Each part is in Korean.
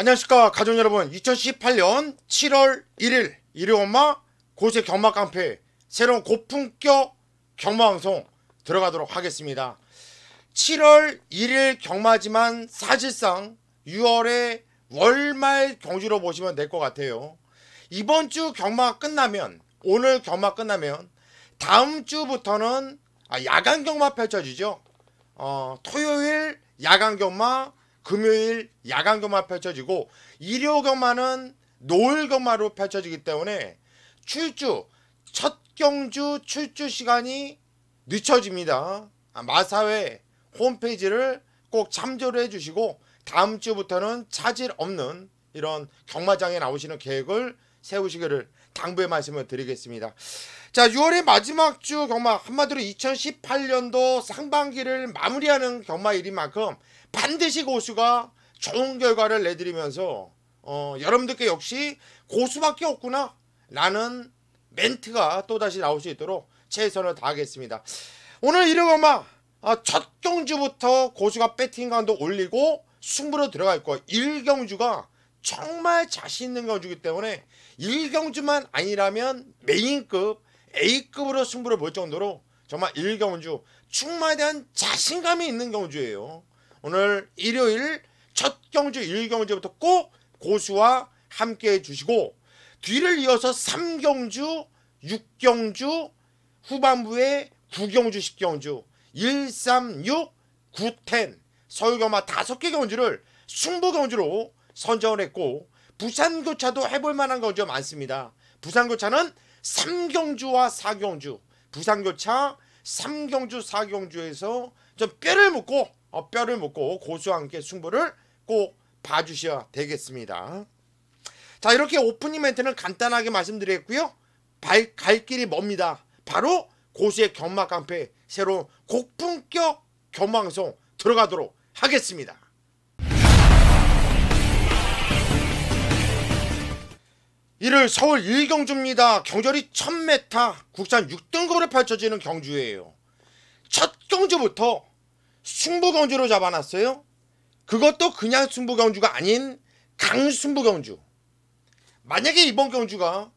안녕하십니까 가족 여러분. 2018년 7월 1일 일요엄마 고세 경마 깡패 새로운 고품격 경마 방송 들어가도록 하겠습니다. 7월 1일 경마지만 사실상 6월의 월말 경주로 보시면 될 것 같아요. 이번 주 경마 끝나면, 오늘 경마 끝나면 다음 주부터는 야간 경마 펼쳐지죠. 토요일 야간 경마, 금요일 야간 경마 펼쳐지고 일요 경마는 노을 경마로 펼쳐지기 때문에 첫 경주 출주 시간이 늦춰집니다. 마사회 홈페이지를 꼭 참조를 해주시고 다음 주부터는 차질 없는 이런 경마장에 나오시는 계획을 세우시기를 당부의 말씀을 드리겠습니다. 자, 6월의 마지막 주 경마, 한마디로 2018년도 상반기를 마무리하는 경마일인 만큼 반드시 고수가 좋은 결과를 내드리면서 여러분들께 역시 고수밖에 없구나 라는 멘트가 또다시 나올 수 있도록 최선을 다하겠습니다. 오늘 일요 경마 첫 경주부터 고수가 배팅감도 올리고 승부로 들어갈 거예요. 1경주가 정말 자신 있는 경주이기 때문에 1경주만 아니라면 메인급 A급으로 승부를 볼 정도로 정말 1경주 충마에 대한 자신감이 있는 경주예요. 오늘 일요일 첫 경주 1경주부터 꼭 고수와 함께 해주시고 뒤를 이어서 3경주, 6경주, 후반부에 9경주, 10경주 1, 3, 6, 9, 10 서울경마 5개 경주를 승부 경주로 선정을 했고 부산교차도 해볼 만한 경주가 많습니다. 부산교차는 3경주와 4경주, 부산교차 3경주, 4경주에서 좀 뼈를 묻고 고수와 함께 승부를 꼭 봐주셔야 되겠습니다. 자, 이렇게 오프닝 멘트는 간단하게 말씀드렸고요. 갈 길이 멉니다. 바로 고수의 경마 깡패 새로운 고품격 경마방송 들어가도록 하겠습니다. 이를 서울 1경주입니다. 경절이 1000m 국산 6등급으로 펼쳐지는 경주예요. 첫 경주부터 승부 경주로 잡아놨어요. 그것도 그냥 승부 경주가 아닌 강승부 경주. 만약에 이번 경주가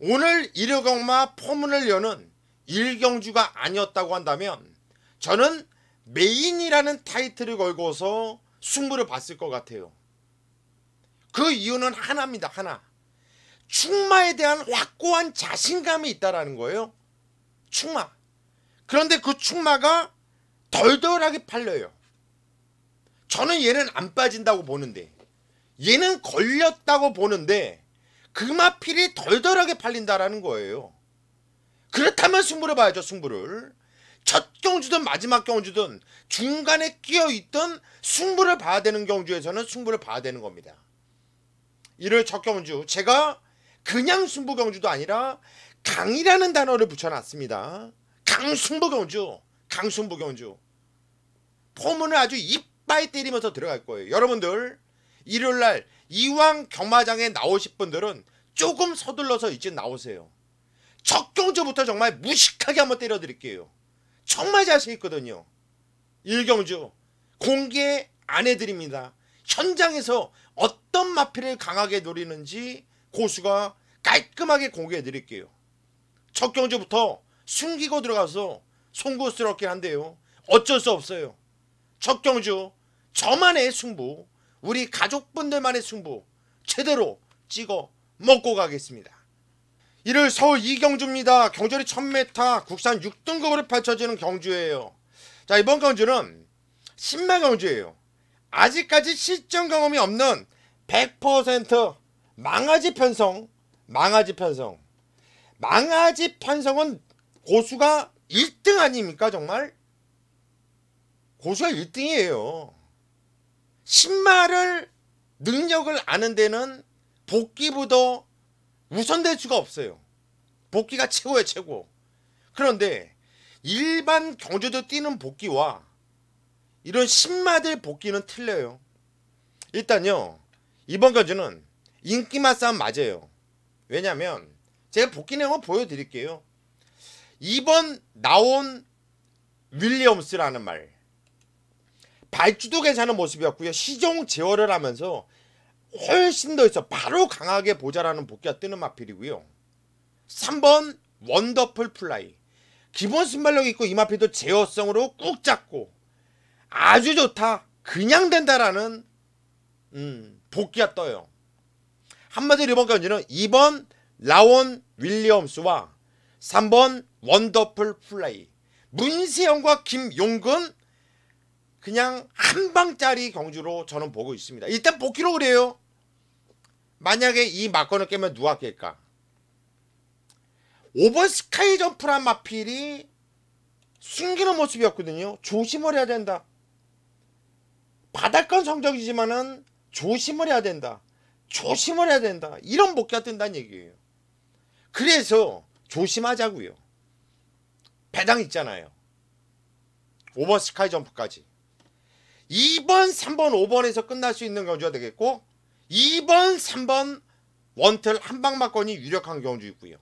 오늘 일요 경마 포문을 여는 1경주가 아니었다고 한다면 저는 메인이라는 타이틀을 걸고서 승부를 봤을 것 같아요. 그 이유는 하나입니다. 하나. 충마에 대한 확고한 자신감이 있다라는 거예요. 충마. 그런데 그 충마가 덜덜하게 팔려요. 저는 얘는 안 빠진다고 보는데, 얘는 걸렸다고 보는데 금화필이 덜덜하게 팔린다라는 거예요. 그렇다면 승부를 봐야죠. 승부를. 첫 경주든 마지막 경주든 중간에 끼어있던 승부를 봐야 되는 경주에서는 승부를 봐야 되는 겁니다. 이를 첫 경주, 제가 그냥 승부 경주도 아니라 강이라는 단어를 붙여놨습니다. 강승부 경주, 강승부 경주. 포문을 아주 이빨 때리면서 들어갈 거예요. 여러분들 일요일날 이왕 경마장에 나오실 분들은 조금 서둘러서 이쯤 나오세요. 첫 경주부터 정말 무식하게 한번 때려드릴게요. 정말 자신 있거든요. 1경주 공개 안 해드립니다. 현장에서 어떤 마필을 강하게 노리는지 고수가 깔끔하게 공개해 드릴게요. 첫 경주부터 숨기고 들어가서 송구스럽긴 한데요. 어쩔 수 없어요. 첫 경주 저만의 승부, 우리 가족분들만의 승부 제대로 찍어 먹고 가겠습니다. 이를 서울 2경주입니다. 경절이 1000m 국산 6등급으로 펼쳐지는 경주예요. 자, 이번 경주는 신마 경주예요. 아직까지 실전 경험이 없는 100% 망아지 편성. 망아지 편성은 고수가 1등 아닙니까? 정말 고수가 1등이에요. 신마를 능력을 아는 데는 복기보다 우선될 수가 없어요. 복기가 최고예요. 최고. 그런데 일반 경주도 뛰는 복기와 이런 신마들 복기는 틀려요. 일단요, 이번 경주는 인기만 싸움 맞아요. 왜냐면 제가 복기 내용을 보여드릴게요. 이번 나온 윌리엄스라는 말, 발주도 괜찮은 모습이었고요. 시종 제어를 하면서 훨씬 더 있어 바로 강하게 보자라는 복귀가 뜨는 마필이고요. 3번 원더풀 플라이. 기본 순발력 있고 이 마필도 제어성으로 꾹 잡고 아주 좋다. 그냥 된다라는 복귀가 떠요. 한마디로 이번 경기는 2번 라온 윌리엄스와 3번 원더풀 플라이. 문세영과 김용근 그냥 한 방짜리 경주로 저는 보고 있습니다. 일단 복귀로 그래요. 만약에 이 막건을 깨면 누가 깰까? 5번 스카이 점프란 마필이 숨기는 모습이었거든요. 조심을 해야 된다. 바닷건 성적이지만은 조심을 해야 된다. 조심을 해야 된다. 이런 복귀가 뜬다는 얘기예요. 그래서 조심하자고요. 배당 있잖아요. 5번 스카이 점프까지. 2번, 3번, 5번에서 끝날 수 있는 경주가 되겠고 2번, 3번 원틀 한방막건이 유력한 경주 있고요.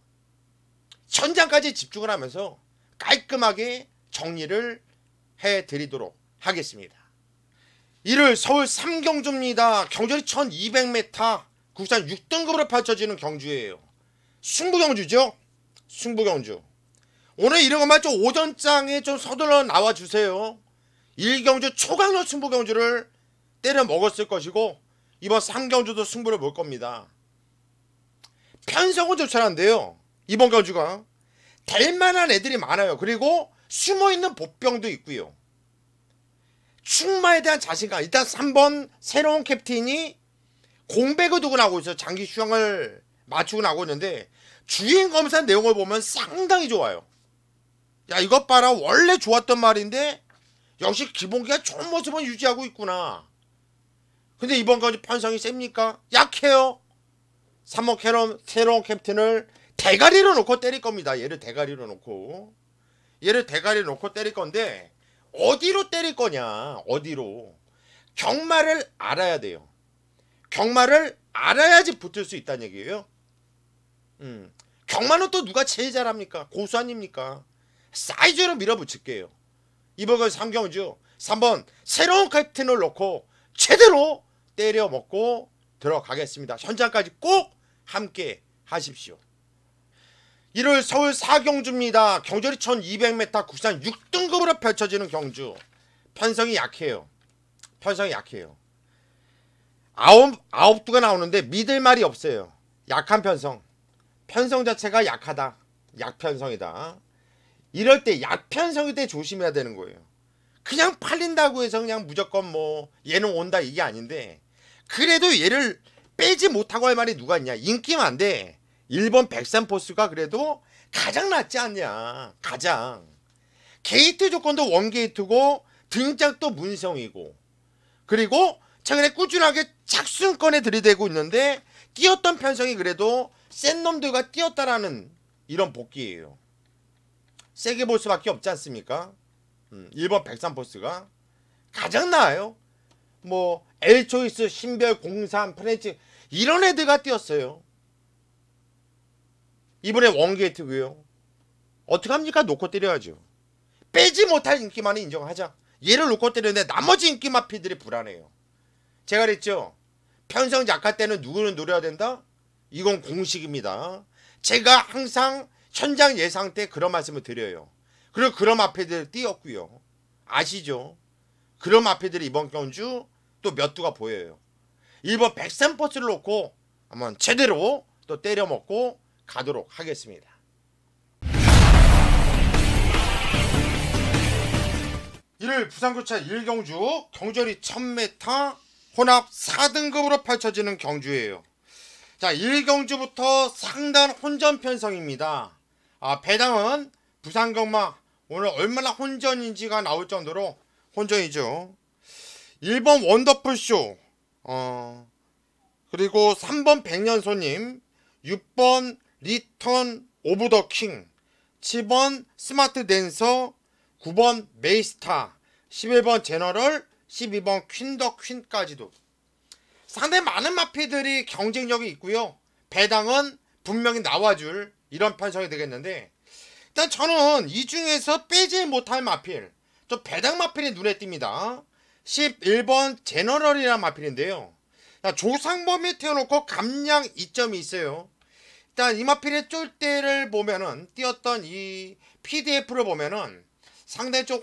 현장까지 집중을 하면서 깔끔하게 정리를 해드리도록 하겠습니다. 1월 서울 3경주입니다. 경주이 1200m 국산 6등급으로 펼쳐지는 경주예요. 승부경주죠. 승부경주. 오늘 이런 것만 좀 오전장에 좀 서둘러 나와주세요. 1경주 초강력 승부경주를 때려 먹었을 것이고 이번 3경주도 승부를 볼 겁니다. 편성은 조촐한데요. 이번 경주가 될만한 애들이 많아요. 그리고 숨어있는 보병도 있고요. 충마에 대한 자신감. 일단 3번 새로운 캡틴이 공백을 두고 나오고 있어요. 장기 휴양을 맞추고 나오고 있는데 주행 검사 내용을 보면 상당히 좋아요. 야 이것 봐라. 원래 좋았던 말인데 역시 기본기가 좋은 모습은 유지하고 있구나. 근데 이번 경주 편성이 셉니까? 약해요. 3번 새로운 캡틴을 대가리로 놓고 때릴 겁니다. 얘를 대가리로 놓고 때릴 건데 어디로 때릴 거냐. 어디로. 경마를 알아야 돼요. 경마를 알아야지 붙을 수 있다는 얘기예요. 경마는 또 누가 제일 잘합니까? 고수 아닙니까? 사이즈로 밀어붙일게요. 이번 3경주 3번 새로운 캡틴을 놓고 제대로 때려 먹고 들어가겠습니다. 현장까지 꼭 함께 하십시오. 1월 서울 4경주입니다. 경주리 1200m 국산 6등급으로 펼쳐지는 경주. 편성이 약해요. 편성이 약해요. 아홉 두가 나오는데 믿을 말이 없어요. 약한 편성. 편성 자체가 약하다. 약편성이다. 이럴 때 약편성일 때 조심해야 되는 거예요. 그냥 팔린다고 해서 그냥 무조건 뭐 얘는 온다 이게 아닌데 그래도 얘를 빼지 못하고 할 말이 누가 있냐. 인기만 돼. 1번 백삼포스가 그래도 가장 낫지 않냐. 가장. 게이트 조건도 원게이트고 등짝도 문성이고 그리고 최근에 꾸준하게 착순권에 들이대고 있는데 뛰었던 편성이 그래도 센 놈들과 뛰었다라는 이런 복귀예요. 세게 볼 수밖에 없지 않습니까? 1번 백삼포스가 가장 나아요. 뭐 엘초이스, 신별, 03, 프렌치 이런 애들과 뛰었어요. 이번에 원게이트고요. 어떡합니까? 놓고 때려야죠. 빼지 못할 인기만은 인정하자. 얘를 놓고 때리는데 나머지 인기 마피들이 불안해요. 제가 그랬죠. 편성 약할 때는 누구를 노려야 된다? 이건 공식입니다. 제가 항상 현장 예상 때 그런 말씀을 드려요. 그리고 그런 마피들 뛰었고요. 아시죠? 그런 마피들이 이번 경주 또 몇 두가 보여요. 1번 백삼포스를 놓고 한번 제대로 또 때려 먹고 가도록 하겠습니다. 1일 부산교차 1경주 경주리 1000m 혼합 4등급으로 펼쳐지는 경주예요. 자 1경주부터 상단 혼전 편성입니다. 배당은 부산경마 오늘 얼마나 혼전인지가 나올 정도로 혼전이죠. 1번 원더풀쇼 그리고 3번 백년손님 6번 리턴 오브 더 킹 7번 스마트 댄서 9번 메이스타 11번 제너럴 12번 퀸 더 퀸까지도 상당히 많은 마피들이 경쟁력이 있고요. 배당은 분명히 나와줄 이런 편성이 되겠는데 일단 저는 이 중에서 빼지 못할 마필 좀 배당 마필이 눈에 띕니다. 11번 제너럴이라는 마필인데요. 자, 조상범이 태워놓고 감량 2점이 있어요. 일단 이마필의 쫄대를 보면은 띄었던 이 PDF를 보면은 상당히 좀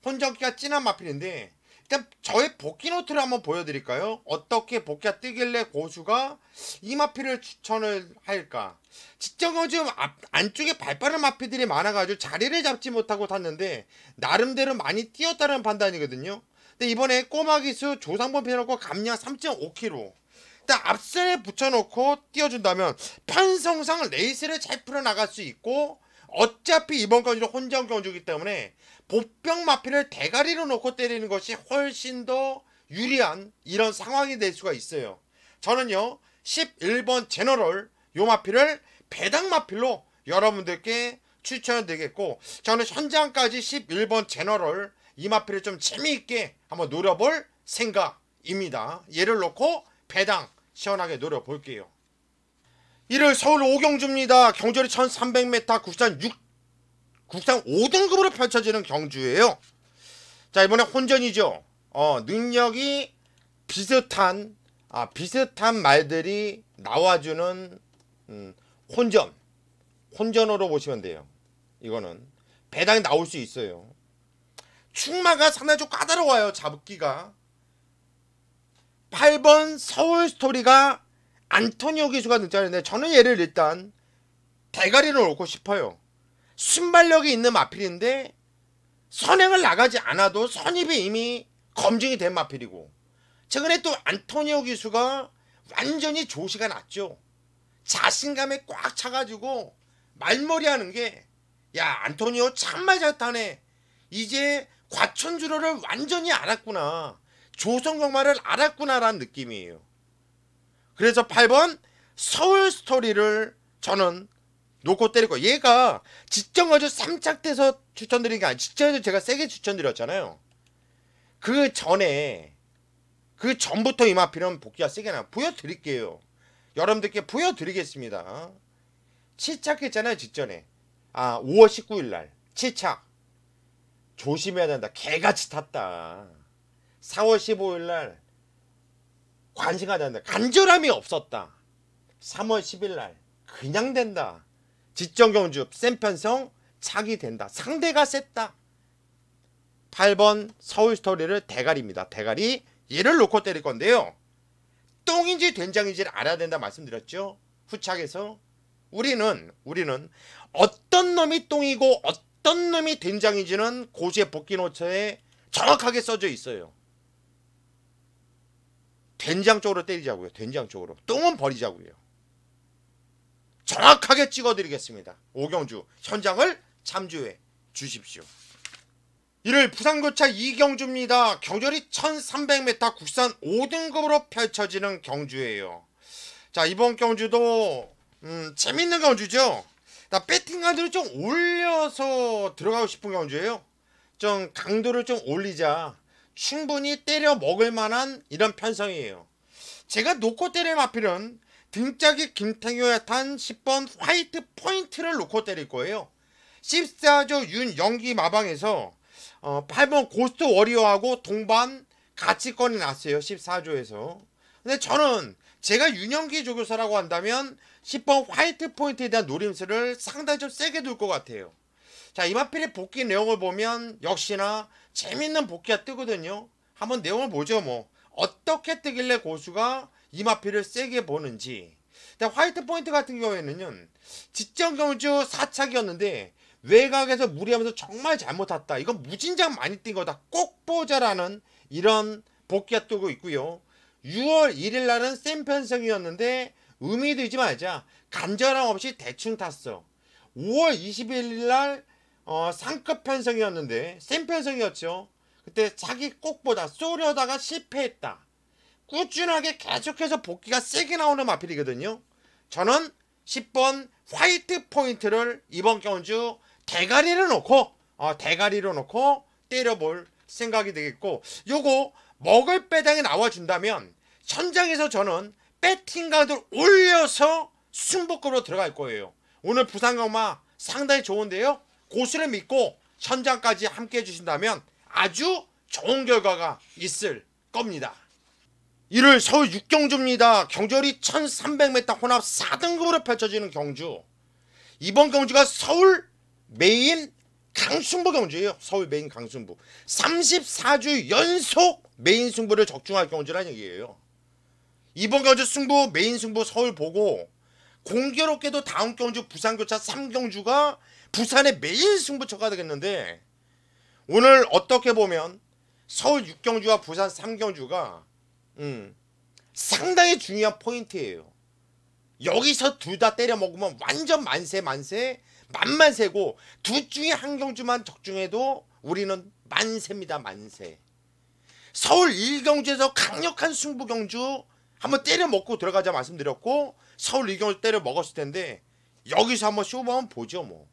혼전기가 진한 마필인데, 일단 저의 복귀 노트를 한번 보여드릴까요? 어떻게 복귀가 뜨길래 고수가 이 마필을 추천을 할까? 직정은 좀 안쪽에 발빠른 마필들이 많아가지고 자리를 잡지 못하고 탔는데 나름대로 많이 뛰었다는 판단이거든요. 근데 이번에 꼬마기수 조상범 펴놓고 감량 3.5km 일단 앞선에 붙여놓고 띄워준다면 편성상 레이스를 잘 풀어나갈 수 있고, 어차피 이번 경주는 혼전 경주이기 때문에 보병 마필을 대가리로 놓고 때리는 것이 훨씬 더 유리한 이런 상황이 될 수가 있어요. 저는요 11번 제너럴 요 마필을 배당 마필로 여러분들께 추천을 드리겠고, 저는 현장까지 11번 제너럴 이 마필을 좀 재미있게 한번 노려볼 생각입니다. 얘를 놓고 배당 시원하게 노려볼게요. 1월 서울 오경주입니다. 경주리 1300m 국산 5등급으로 펼쳐지는 경주예요. 자, 이번에 혼전이죠. 능력이 비슷한 말들이 나와주는 혼전으로 보시면 돼요. 이거는 배당이 나올 수 있어요. 충마가 상당히 좀 까다로워요. 잡기가. 8번 서울스토리가 안토니오 기수가 등장했는데 저는 얘를 일단 대가리를 놓고 싶어요. 순발력이 있는 마필인데 선행을 나가지 않아도 선입이 이미 검증이 된 마필이고, 최근에 또 안토니오 기수가 완전히 조시가 났죠. 자신감에 꽉 차가지고 말머리 하는 게, 야 안토니오 참말 잘 타네, 이제 과천주로를 완전히 알았구나, 조선경마를 알았구나 라는 느낌이에요. 그래서 8번 서울스토리를 저는 놓고 때리고, 얘가 직전거주 3착돼서 추천드린 게 아니라 직전에도 제가 세게 추천드렸잖아요. 그 전부터 이 마필은 복귀가 세게 나 보여드릴게요. 여러분들께 보여드리겠습니다. 7착했잖아요 직전에. 5월 19일날 7착 조심해야 된다. 개같이 탔다. 4월 15일날 관심하지 않는다. 간절함이 없었다. 3월 10일날 그냥 된다. 직전경주 센편성 착이 된다. 상대가 셌다. 8번 서울스토리를 대가리입니다. 대가리, 얘를 놓고 때릴 건데요. 똥인지 된장인지를 알아야 된다 말씀드렸죠. 후착에서 우리는 어떤 놈이 똥이고 어떤 놈이 된장인지는 고수의 복귀노트에 정확하게 써져 있어요. 된장 쪽으로 때리자고요. 된장 쪽으로. 똥은 버리자고요. 정확하게 찍어드리겠습니다. 오경주 현장을 참조해 주십시오. 1월 부산고차 이경주입니다. 경주리 1300m 국산 5등급으로 펼쳐지는 경주예요. 자, 이번 경주도 재밌는 경주죠. 나 배팅가드를 좀 올려서 들어가고 싶은 경주예요. 좀 강도를 좀 올리자 충분히 때려 먹을 만한 이런 편성이에요. 제가 놓고 때릴 마필은 등짝이 김태효에 탄 10번 화이트 포인트를 놓고 때릴 거예요. 14조 윤영기 마방에서 8번 고스트 워리어하고 동반 같이 꺼내 놨어요. 14조에서. 근데 저는 제가 윤영기 조교사라고 한다면 10번 화이트 포인트에 대한 노림수를 상당히 좀 세게 둘 것 같아요. 자, 이마필의 복귀 내용을 보면 역시나 재밌는 복귀가 뜨거든요. 한번 내용을 보죠. 뭐 어떻게 뜨길래 고수가 이마필을 세게 보는지. 화이트 포인트 같은 경우에는요, 직전경주 4착이었는데 외곽에서 무리하면서 정말 잘못 탔다. 이건 무진장 많이 뛴 거다. 꼭 보자라는 이런 복귀가 뜨고 있고요. 6월 1일 날은 센 편성이었는데 의미 두지 말자. 간절함 없이 대충 탔어. 5월 21일 날 상급 편성이었는데 센 편성이었죠. 그때 자기 꼭 보다 쏘려다가 실패했다. 꾸준하게 계속해서 복귀가 세게 나오는 마필이거든요. 저는 10번 화이트 포인트를 이번 경주 대가리로 놓고 때려볼 생각이 되겠고, 요거 먹을 배당이 나와준다면 현장에서 저는 배팅가드를 올려서 승복급으로 들어갈 거예요. 오늘 부산경마 상당히 좋은데요. 고수를 믿고 현장까지 함께 해주신다면 아주 좋은 결과가 있을 겁니다. 1월 서울 6경주입니다. 경주거리 1300m 혼합 4등급으로 펼쳐지는 경주. 이번 경주가 서울 메인 강승부 경주예요. 서울 메인 강승부. 34주 연속 메인 승부를 적중할 경주란 얘기예요. 이번 경주 승부 메인 승부 서울 보고 공교롭게도 다음 경주 부산교차 3경주가 부산의 메인 승부처가 되겠는데, 오늘 어떻게 보면 서울 6경주와 부산 3경주가 상당히 중요한 포인트예요. 여기서 둘 다 때려 먹으면 완전 만세고, 둘 중에 한 경주만 적중해도 우리는 만세입니다. 만세. 서울 1경주에서 강력한 승부 경주 한번 때려 먹고 들어가자 말씀드렸고, 서울 2경주 때려 먹었을 텐데 여기서 한번 쇼부 한번 보죠. 뭐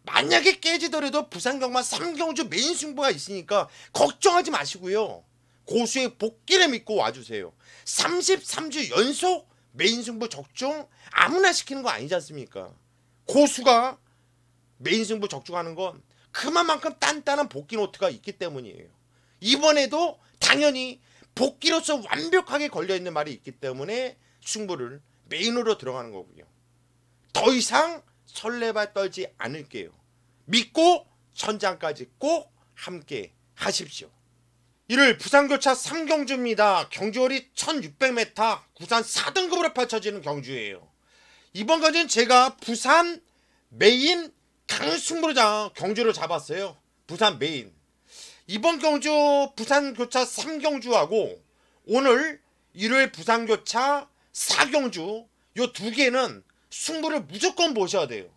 만약에 깨지더라도 부산 경마 3경주 메인 승부가 있으니까 걱정하지 마시고요. 고수의 복귀를 믿고 와주세요. 33주 연속 메인 승부 적중 아무나 시키는 거 아니지 않습니까? 고수가 메인 승부 적중하는 건 그만큼 단단한 복귀 노트가 있기 때문이에요. 이번에도 당연히 복귀로서 완벽하게 걸려있는 말이 있기 때문에 승부를 메인으로 들어가는 거고요. 더 이상 설레발 떨지 않을게요. 믿고 천장까지 꼭 함께 하십시오. 1월 부산교차 3경주입니다. 경주거리 1600m 부산 4등급으로 펼쳐지는 경주예요. 이번 경주는 제가 부산 메인 강승부로 경주를 잡았어요. 부산 메인. 이번 경주 부산교차 3경주하고 오늘 1월 부산교차 4경주 요 두 개는 승부를 무조건 보셔야 돼요.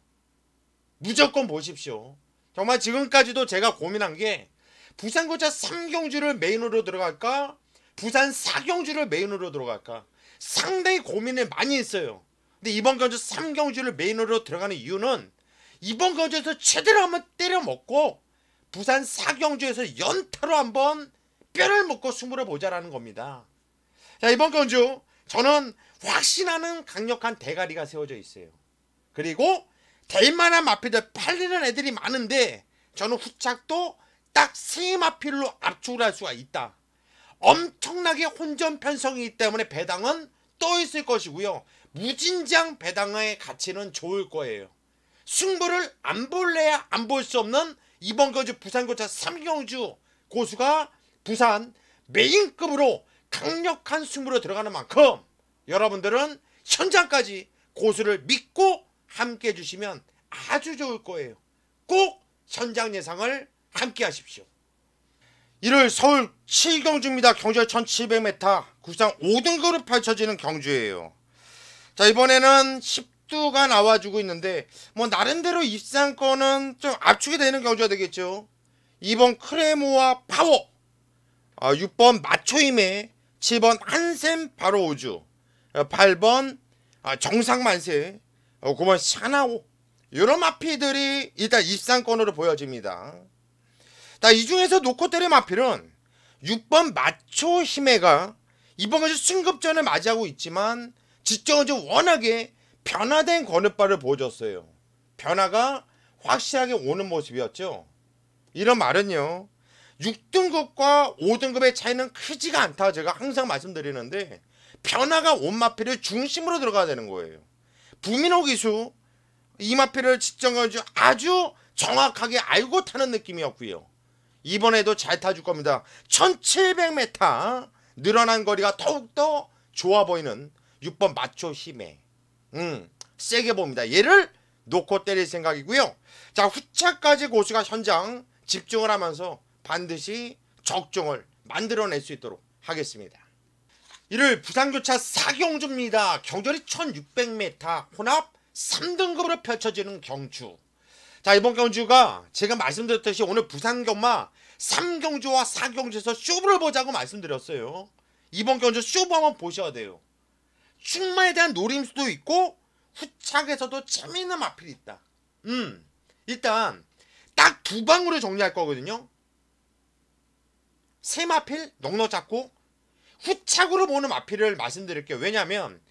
무조건 보십시오. 정말 지금까지도 제가 고민한 게 부산교차 3경주를 메인으로 들어갈까, 부산 4경주를 메인으로 들어갈까 상당히 고민을 많이 했어요. 근데 이번 경주 3경주를 메인으로 들어가는 이유는 이번 경주에서 제대로 한번 때려 먹고 부산 4경주에서 연타로 한번 뼈를 먹고 승부를 보자라는 겁니다. 자, 이번 경주 저는 확신하는 강력한 대가리가 세워져 있어요. 그리고 될만한 마필들 팔리는 애들이 많은데 저는 후착도 딱 3마필로 압축을 할 수가 있다. 엄청나게 혼전 편성이기 때문에 배당은 떠 있을 것이고요. 무진장 배당의 가치는 좋을 거예요. 승부를 안 볼래야 안 볼 수 없는 이번 경주 부산교차 3경주 고수가 부산 메인급으로 강력한 승부로 들어가는 만큼 여러분들은 현장까지 고수를 믿고 함께 해주시면 아주 좋을 거예요. 꼭 현장 예상을 함께 하십시오. 1월 서울 7경주입니다. 경주거리 1700m 구상 5등급으로 펼쳐지는 경주예요. 자, 이번에는 10두가 나와주고 있는데 뭐 나름대로 입상권은 좀 압축이 되는 경주가 되겠죠. 2번 크레모와 파워, 6번 마초임에, 7번 한샘 바로 오주, 8번 정상만세, 9번 샤나오, 이런 마피들이 일단 입상권으로 보여집니다. 자, 이 중에서 놓고 때릴 마필은 6번 마초 히메가 이번 경주 승급전을 맞이하고 있지만 직전은 좀 워낙에 변화된 거느발을 보여줬어요. 변화가 확실하게 오는 모습이었죠. 이런 말은요, 6등급과 5등급의 차이는 크지가 않다 제가 항상 말씀드리는데 변화가 온 마필을 중심으로 들어가야 되는 거예요. 부민호 기수 이 마필을 직전까지 아주 정확하게 알고 타는 느낌이었고요. 이번에도 잘 타줄 겁니다. 1700m 늘어난 거리가 더욱더 좋아 보이는 6번 마초 힘에 세게 봅니다. 얘를 놓고 때릴 생각이고요. 자, 후차까지 고수가 현장 집중을 하면서 반드시 적중을 만들어낼 수 있도록 하겠습니다. 1월 부산교차 4경주입니다. 경주거리 1600m 혼합 3등급으로 펼쳐지는 경주. 자, 이번 경주가 제가 말씀드렸듯이 오늘 부산경마 3경주와 4경주에서 쇼부를 보자고 말씀드렸어요. 이번 경주 쇼부 한번 보셔야 돼요. 충마에 대한 노림수도 있고 후착에서도 재미있는 마필이 있다. 일단 딱 두 방으로 정리할 거거든요. 세 마필 넉넉 잡고 후착으로 보는 마필을 말씀드릴게요. 왜냐면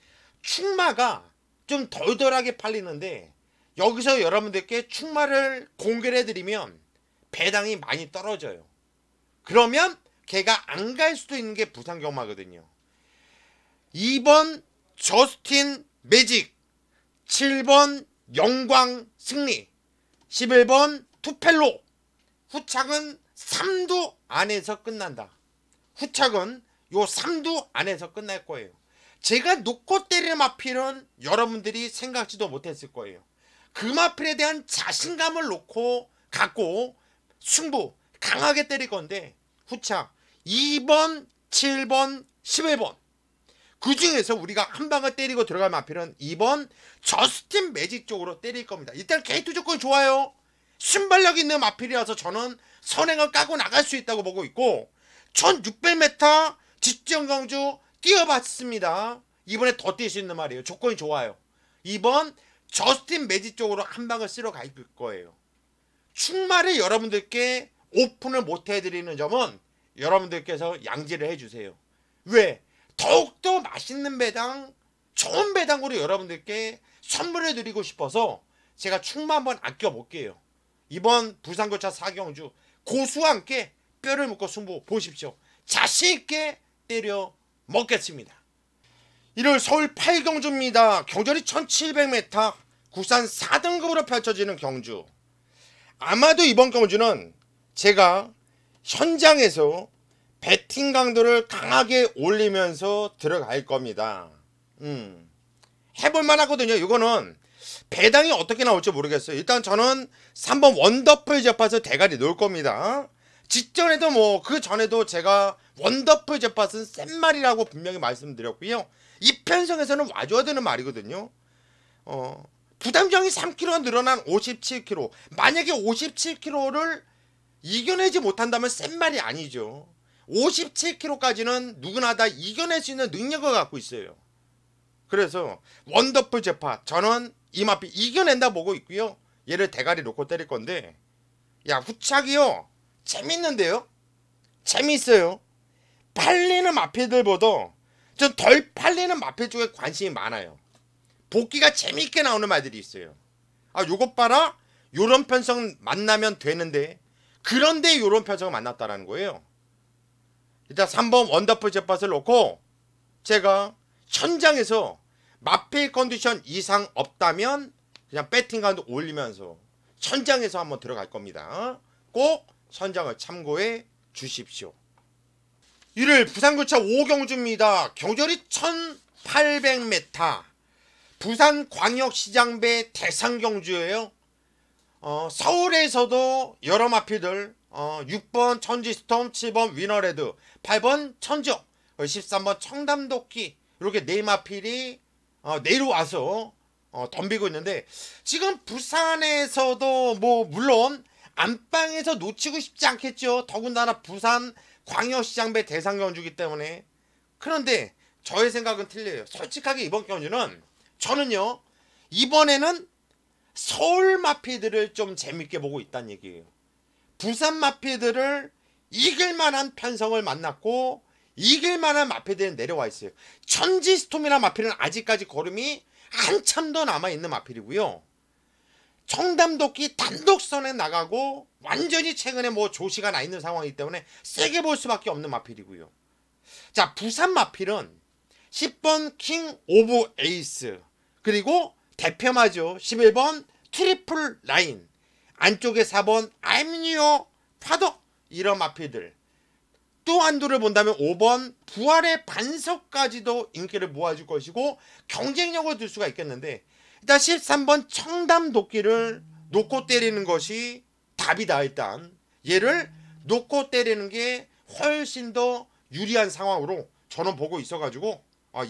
충마가 좀 덜덜하게 팔리는데 여기서 여러분들께 충마를 공개를 해드리면 배당이 많이 떨어져요. 그러면 걔가 안 갈 수도 있는 게 부산 경마거든요. 2번 저스틴 매직, 7번 영광 승리, 11번 투펠로. 후착은 3두 안에서 끝난다. 후착은 요 3두 안에서 끝날 거예요. 제가 놓고 때리는 마필은 여러분들이 생각지도 못했을 거예요. 그 마필에 대한 자신감을 갖고 승부 강하게 때릴 건데, 후착 2번, 7번, 11번. 그 중에서 우리가 한 방을 때리고 들어갈 마필은 2번 저스틴 매직 쪽으로 때릴 겁니다. 일단 게이트 조건이 좋아요. 순발력 있는 마필이라서 저는 선행을 까고 나갈 수 있다고 보고 있고, 1600m 직전 경주 뛰어봤습니다. 이번에 더 뛸 수 있는 말이에요. 조건이 좋아요. 2번 저스틴 매직 쪽으로 한 방을 쓸어 갈 거예요. 충마를 여러분들께 오픈을 못 해드리는 점은 여러분들께서 양지를 해주세요. 왜? 더욱더 맛있는 배당, 좋은 배당으로 여러분들께 선물해 드리고 싶어서 제가 충마 한번 아껴볼게요. 이번 부산고차 4경주 고수와 함께 뼈를 묶고 승부 보십시오. 자신있게 때려 먹겠습니다. 1월 서울 8경주입니다. 경절이 1700m, 국산 4등급으로 펼쳐지는 경주. 아마도 이번 경주는 제가 현장에서 배팅 강도를 강하게 올리면서 들어갈 겁니다. 해볼만 하거든요. 이거는 배당이 어떻게 나올지 모르겠어요. 일단 저는 3번 원더풀 제팟을 대가리 놓을 겁니다. 직전에도 그 전에도 제가 원더풀 제팟은 센 말이라고 분명히 말씀드렸고요. 이 편성에서는 와줘야 되는 말이거든요. 부담정이 3kg가 늘어난 57kg. 만약에 57kg를 이겨내지 못한다면 센 말이 아니죠. 57kg까지는 누구나 다 이겨낼 수 있는 능력을 갖고 있어요. 그래서 원더풀 제팟, 저는 이 마필 이겨낸다 보고 있고요. 얘를 대가리 놓고 때릴 건데, 야, 후착이요 재밌는데요? 재밌어요. 팔리는 마필들보다 좀 덜 팔리는 마필 쪽에 관심이 많아요. 복귀가 재밌게 나오는 말들이 있어요. 아, 요것 봐라, 요런 편성 만나면 되는데, 그런데 요런 편성을 만났다라는 거예요. 일단 3번 원더풀 제팟을 놓고 제가 현장에서 마필 컨디션 이상 없다면 그냥 배팅 강도 올리면서 현장에서 한번 들어갈 겁니다. 꼭 현장을 참고해 주십시오. 1일 부산고차 5경주입니다. 경절이 1800m, 부산광역시장배 대상경주예요. 서울에서도 여러 마필들 6번 천지스톰, 7번 위너레드, 8번 천지역, 13번 청담도끼, 이렇게 네 마필이 내려와서 덤비고 있는데, 지금 부산에서도 물론 안방에서 놓치고 싶지 않겠죠. 더군다나 부산 광역시장배 대상경주이기 때문에. 그런데 저의 생각은 틀려요. 솔직하게 이번 경주는 저는요, 이번에는 서울 마필들을 좀 재밌게 보고 있다는 얘기예요. 부산 마필들을 이길만한 편성을 만났고 이길만한 마필들은 내려와 있어요. 천지스톰이라는 마필은 아직까지 걸음이 한참 더 남아있는 마필이고요. 청담도끼 단독선에 나가고 완전히 최근에 조시가 나 있는 상황이기 때문에 세게 볼 수밖에 없는 마필이고요. 자, 부산 마필은 10번 킹 오브 에이스, 그리고 대표마죠. 11번 트리플 라인, 안쪽에 4번 I'm 파더, 이런 마필들. 또 한두를 본다면 5번 부활의 반석까지도 인기를 모아줄 것이고 경쟁력을 둘 수가 있겠는데, 일단 13번 청담도끼를 놓고 때리는 것이 답이다. 일단 얘를 놓고 때리는 게 훨씬 더 유리한 상황으로 저는 보고 있어가지고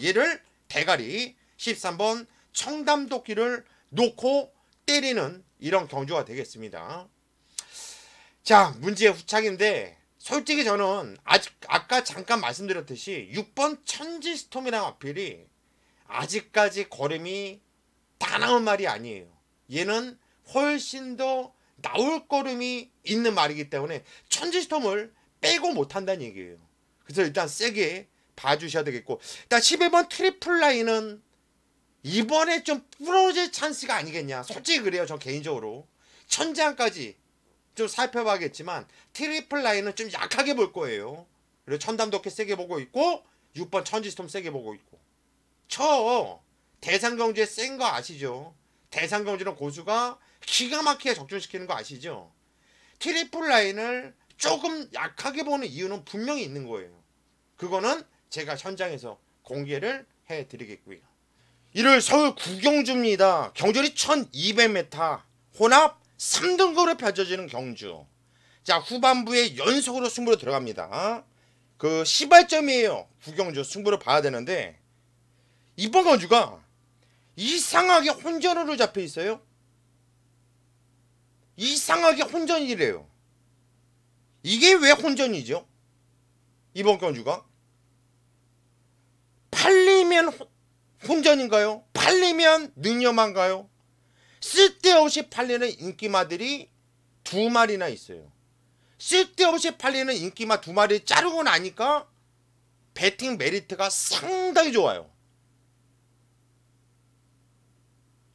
얘를 대가리 13번 청담도끼를 놓고 때리는 이런 경주가 되겠습니다. 자, 문제의 후착인데, 솔직히 저는 아까 잠깐 말씀드렸듯이 6번 천지스톰이라는 마필이 아직까지 걸음이 다 나온 말이 아니에요. 얘는 훨씬 더 나올 걸음이 있는 말이기 때문에 천지스톰을 빼고 못한다는 얘기예요. 그래서 일단 세게 봐주셔야 되겠고, 일단 11번 트리플 라인은 이번에 좀 부러질 찬스가 아니겠냐, 솔직히 그래요. 저 개인적으로 천장까지 좀 살펴봐야겠지만 트리플 라인은 좀 약하게 볼 거예요. 그리고 천담도케 세게 보고 있고 6번 천지스톰 세게 보고 있고. 대상경주에 센 거 아시죠? 대상경주는 고수가 기가 막히게 적중시키는 거 아시죠? 트리플 라인을 조금 약하게 보는 이유는 분명히 있는 거예요. 그거는 제가 현장에서 공개를 해드리겠고요. 1월 서울 구경주입니다. 경주리 1200m 혼합 3등급으로 펼쳐지는 경주. 자, 후반부에 연속으로 승부로 들어갑니다. 그 시발점이에요. 구경주 승부를 봐야 되는데 이번 경주가 이상하게 혼전으로 잡혀 있어요. 이상하게 혼전이래요. 이게 왜 혼전이죠? 이번 경주가 팔리면 혼전인가요? 팔리면 능염한가요? 쓸데없이 팔리는 인기마들이 2마리나 있어요. 쓸데없이 팔리는 인기마 2마리 자르고 나니까 배팅 메리트가 상당히 좋아요.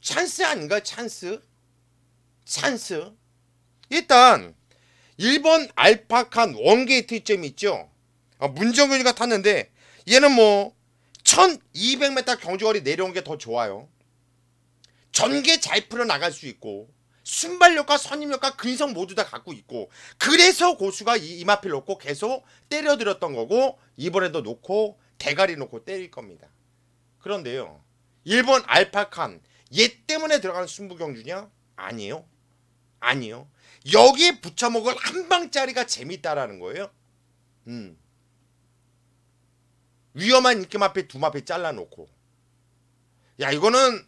찬스 아닌가요? 찬스? 일단 1번 알파칸 원게이트 점 있죠. 문정균이가 탔는데 얘는 뭐 1200m 경주거리 내려온 게 더 좋아요. 전개 잘 풀어나갈 수 있고 순발력과 선임력과 근성 모두 다 갖고 있고, 그래서 고수가 이 마필 놓고 계속 때려들었던 거고 이번에도 놓고 대가리 놓고 때릴 겁니다. 그런데요, 1번 알파칸 얘 때문에 들어가는 승부경주냐? 아니에요. 여기에 붙여먹을 한 방짜리가 재밌다라는 거예요. 위험한 인기마필 2마필 잘라놓고. 야, 이거는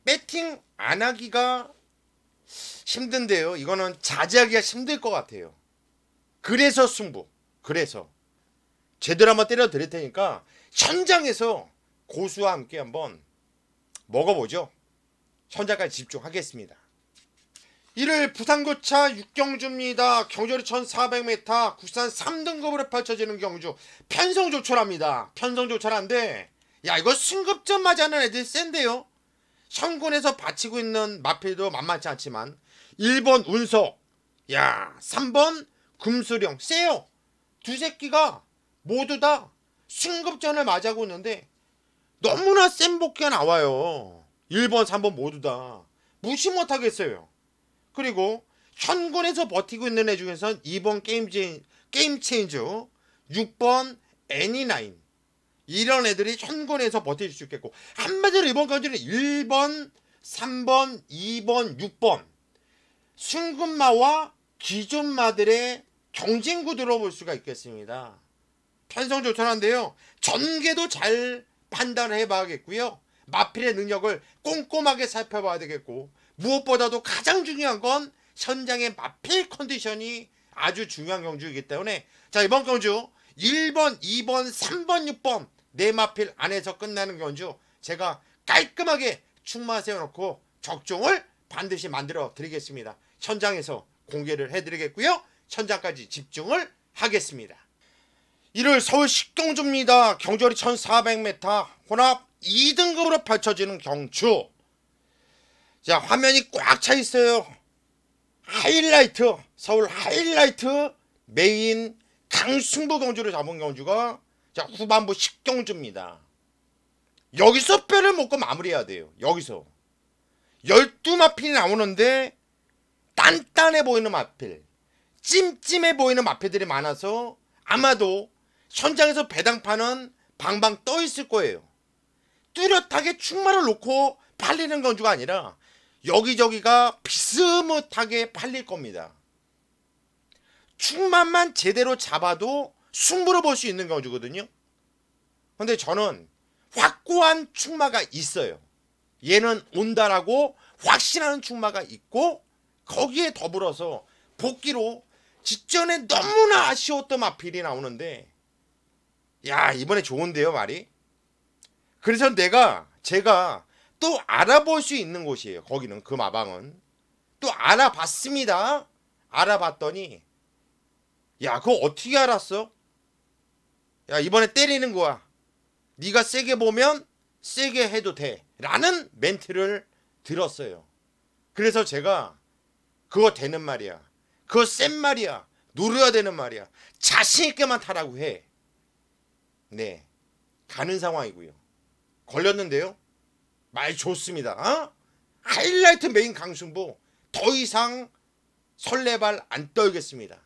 배팅 안 하기가 힘든데요. 이거는 자제하기가 힘들 것 같아요. 그래서 승부. 그래서 제대로 한번 때려 드릴 테니까 현장에서 고수와 함께 한번 먹어보죠. 현장까지 집중하겠습니다. 1일 부산고차 6경주입니다. 경주리 1400m 국산 3등급으로 펼쳐지는 경주. 편성조철합니다. 편성조철한데 야, 이거 승급전 맞이하는 애들 센데요. 현군에서 바치고 있는 마필도 만만치 않지만 1번 운석, 야 3번 금수령 세요. 두 새끼가 모두 다 승급전을 맞이하고 있는데 너무나 센 복귀가 나와요. 1번 3번 모두 다 무시 못하겠어요. 그리고 현군에서 버티고 있는 애 중에선 2번 게임체인저, 6번 애니나인, 이런 애들이 현군에서 버틸 수 있겠고, 한마디로 이번 경주는 1번, 3번, 2번, 6번 승급마와 기존마들의 경쟁 구도로 볼 수가 있겠습니다. 편성조철한데요, 전개도 잘 판단을 해봐야겠고요, 마필의 능력을 꼼꼼하게 살펴봐야 되겠고, 무엇보다도 가장 중요한 건 현장의 마필 컨디션이 아주 중요한 경주이기 때문에, 자, 이번 경주 1번, 2번, 3번, 6번 네 마필 안에서 끝나는 경주 제가 깔끔하게 축마 세워놓고 적중을 반드시 만들어 드리겠습니다. 현장에서 공개를 해드리겠고요, 현장까지 집중을 하겠습니다. 1월 서울 식경주입니다. 경주거리 1400m 혼합 2등급으로 펼쳐지는 경주. 자, 화면이 꽉 차 있어요. 하이라이트, 서울 하이라이트 메인 강승부 경주를 잡은 경주가 자, 후반부 10경주입니다. 여기서 뼈를 먹고 마무리해야 돼요. 여기서 12마필이 나오는데 단단해 보이는 마필, 찜찜해 보이는 마필들이 많아서 아마도 현장에서 배당판은 방방 떠 있을 거예요. 뚜렷하게 충마를 놓고 팔리는 경주가 아니라 여기저기가 비스무하게 팔릴 겁니다. 충만만 제대로 잡아도 승부를 볼 수 있는 경주거든요. 근데 저는 확고한 충마가 있어요. 얘는 온다라고 확신하는 충마가 있고, 거기에 더불어서 복귀로 직전에 너무나 아쉬웠던 마필이 나오는데, 야, 이번에 좋은데요, 말이. 그래서 제가 또 알아볼 수 있는 곳이에요. 거기는, 그 마방은 또 알아봤습니다. 알아봤더니 야, 그거 어떻게 알았어? 야, 이번에 때리는 거야. 네가 세게 보면 세게 해도 돼 라는 멘트를 들었어요. 그래서 제가 그거 되는 말이야, 그거 센 말이야, 노려야 되는 말이야. 자신 있게만 타라고 해. 네, 가는 상황이고요. 걸렸는데요. 말 좋습니다. 어? 하이라이트 메인 강승부. 더 이상 설레발 안 떨겠습니다.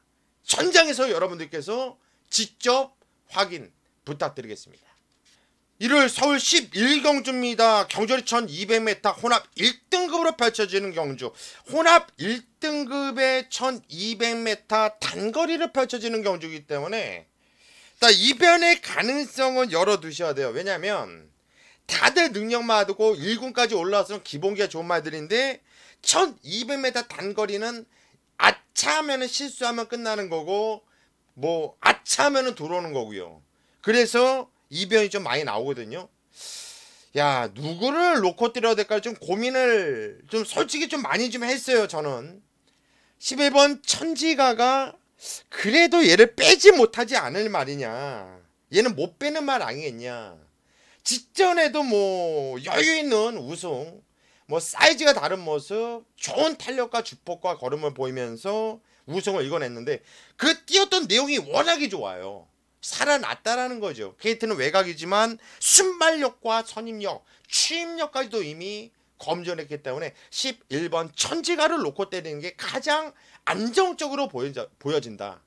현장에서 여러분들께서 직접 확인 부탁드리겠습니다. 일요일 서울 11경주입니다. 경주리 1200m 혼합 1등급으로 펼쳐지는 경주. 혼합 1등급의 1200m 단거리를 펼쳐지는 경주이기 때문에 이변의 가능성은 열어두셔야 돼요. 왜냐하면 다들 능력만 하고 1군까지 올라와서는 기본기가 좋은 말들인데 1200m 단거리는 아차하면 실수하면 끝나는 거고 뭐 아차하면 들어오는 거고요. 그래서 이변이 좀 많이 나오거든요. 야, 누구를 놓고 때려야 될까 좀 고민을 좀 솔직히 좀 많이 좀 했어요. 저는 11번 천지가가 그래도 얘를 빼지 못하지 않을 말이냐. 얘는 못 빼는 말 아니겠냐. 직전에도 뭐 여유있는 우승, 뭐 사이즈가 다른 모습, 좋은 탄력과 주폭과 걸음을 보이면서 우승을 이겨냈는데 그 뛰었던 내용이 워낙에 좋아요. 살아났다라는 거죠. 게이트는 외곽이지만 순발력과 선임력, 추임력까지도 이미 검증했기 때문에 11번 천지가를 놓고 때리는 게 가장 안정적으로 보여진다.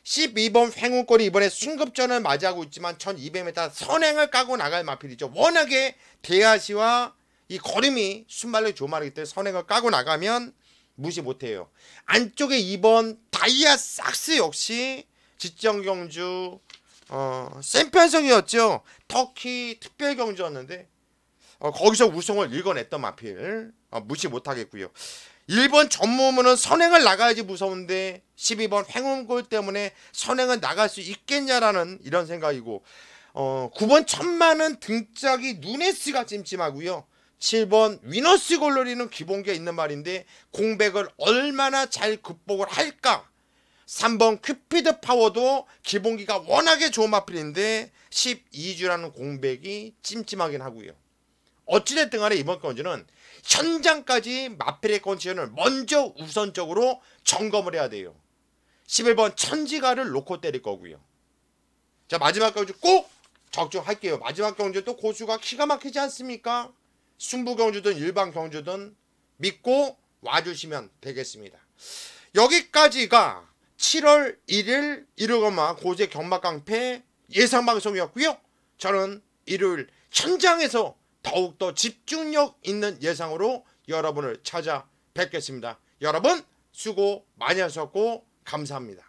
12번 횡운골이 이번에 순급전을 맞이하고 있지만 1200m 선행을 까고 나갈 마필이죠. 워낙에 대하시와 이 걸음이 순발력이 좋은 말이기 때문에 선행을 까고 나가면 무시 못해요. 안쪽에 2번 다이아 삭스 역시 직전경주 센편성이었죠. 터키 특별경주였는데 거기서 우승을 읽어냈던 마필 무시 못하겠고요. 1번 전무문은 선행을 나가야지 무서운데 12번 횡운골 때문에 선행은 나갈 수 있겠냐라는 이런 생각이고 9번 천만은 등짝이 누네스가 찜찜하고요. 7번 위너스 골로리는 기본기가 있는 말인데 공백을 얼마나 잘 극복을 할까. 3번 큐피드 파워도 기본기가 워낙에 좋은 마필인데 12주라는 공백이 찜찜하긴 하고요. 어찌됐든 간에 이번 경주는 현장까지 마필의 컨디션을 먼저 우선적으로 점검을 해야 돼요. 11번 천지가를 놓고 때릴 거고요. 자, 마지막 경주 꼭 적중할게요. 마지막 경주 또 고수가 기가 막히지 않습니까? 순부 경주든 일반 경주든 믿고 와주시면 되겠습니다. 여기까지가 7월 1일 일요일마 고제 경마깡패 예상방송이었고요. 저는 일요일 현장에서 더욱더 집중력 있는 예상으로 여러분을 찾아뵙겠습니다. 여러분 수고 많이 하셨고 감사합니다.